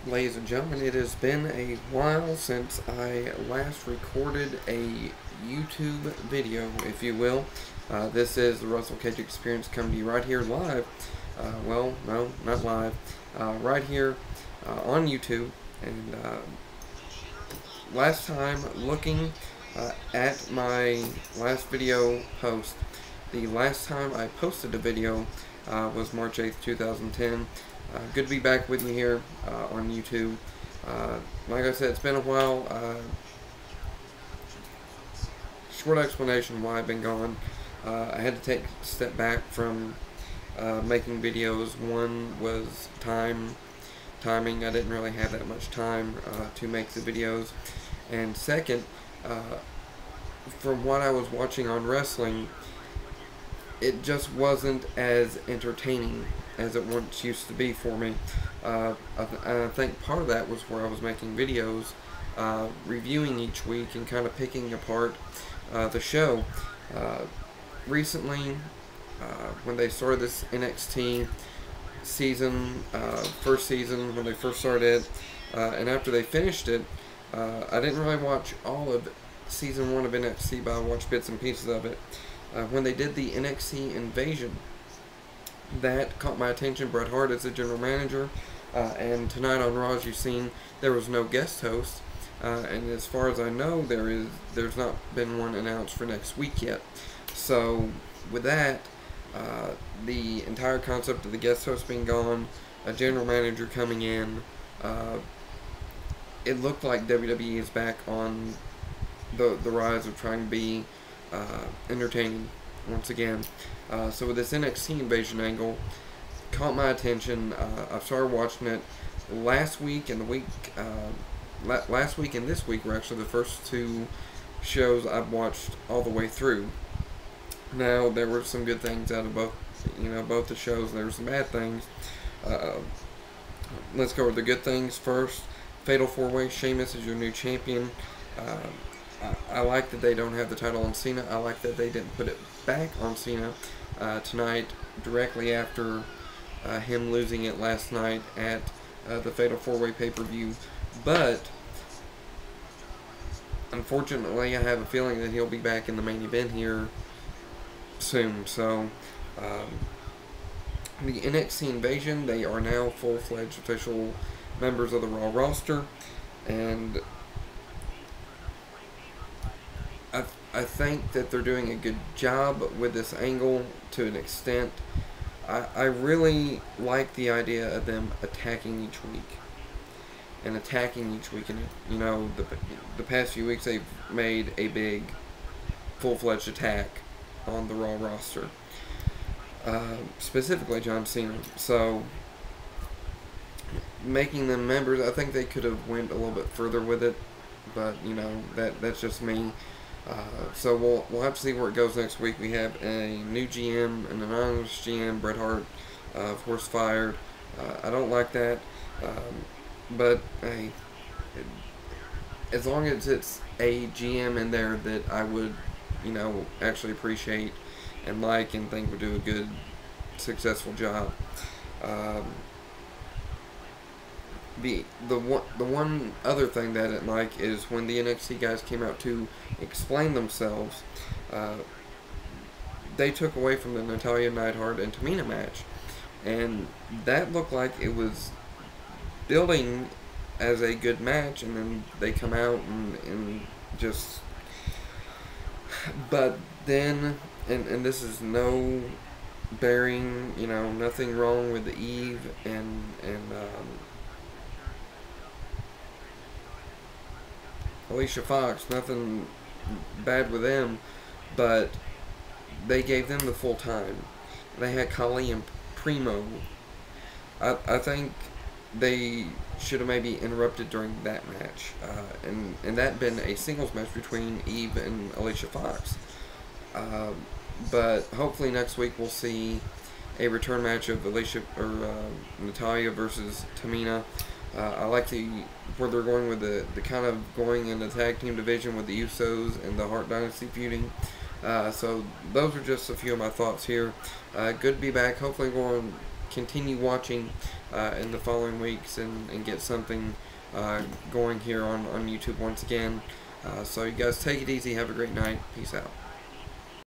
Ladies and gentlemen, it has been a while since I last recorded a YouTube video, if you will. This is the Russell Cage Experience coming to you right here live. Well, no, not live. Right here on YouTube. And last time, looking at my last video post, the last time I posted a video was March 8th, 2010. Good to be back with you here on YouTube. Like I said, it's been a while. Short explanation why I've been gone. I had to take a step back from making videos. One was timing. I didn't really have that much time to make the videos. And second, from what I was watching on wrestling, it just wasn't as entertaining as it once used to be for me. I think part of that was where I was making videos, reviewing each week and kind of picking apart the show. Recently, when they started this NXT season, first season, when they first started, and after they finished it, I didn't really watch all of season 1 of NXT, but I watched bits and pieces of it. When they did the NXT Invasion, that caught my attention. Bret Hart is the general manager, and tonight on Raw, as you've seen, there was no guest host, and as far as I know, there's not been one announced for next week yet. So with that, the entire concept of the guest host being gone, a general manager coming in, it looked like WWE is back on the rise of trying to be entertaining once again. So with this NXT Invasion angle, caught my attention. I started watching it last week and the week, last week and this week were actually the first two shows I've watched all the way through. Now there were some good things out of both the shows. There were some bad things. Let's go with the good things first. Fatal 4-Way. Sheamus is your new champion. I like that they don't have the title on Cena. I like that they didn't put it back on Cena tonight, directly after him losing it last night at the Fatal 4-Way pay-per-view. But unfortunately, I have a feeling that he'll be back in the main event here soon. So the NXT Invasion, they are now full-fledged official members of the Raw roster, and I think that they're doing a good job with this angle to an extent. I really like the idea of them attacking each week. And you know, the past few weeks they've made a big full-fledged attack on the Raw roster. Specifically John Cena. So making them members, I think they could have went a little bit further with it, but you know, that's just me. So we'll have to see where it goes next week. We have a new GM, an anonymous GM, Bret Hart, of course, fired. I don't like that, but hey, as long as it's a GM in there that I would, actually appreciate and like and think would do a good, successful job. The one other thing that I didn't like is when the NXT guys came out to explain themselves, they took away from the Natalya, Neidhart, and Tamina match, and that looked like it was building as a good match, and then they come out and just, but then, and this is no bearing, nothing wrong with the Eve and Alicia Fox, nothing bad with them, but they gave them the full time. They had Kali and Primo. I think they should have maybe interrupted during that match, and that been a singles match between Eve and Alicia Fox. But hopefully next week we'll see a return match of Natalya versus Tamina. I like where they're going with the kind of going in the tag team division with the Usos and the Hart Dynasty feuding. So those are just a few of my thoughts here. Good to be back. Hopefully we'll continue watching in the following weeks and get something going here on YouTube once again. So you guys take it easy. Have a great night. Peace out.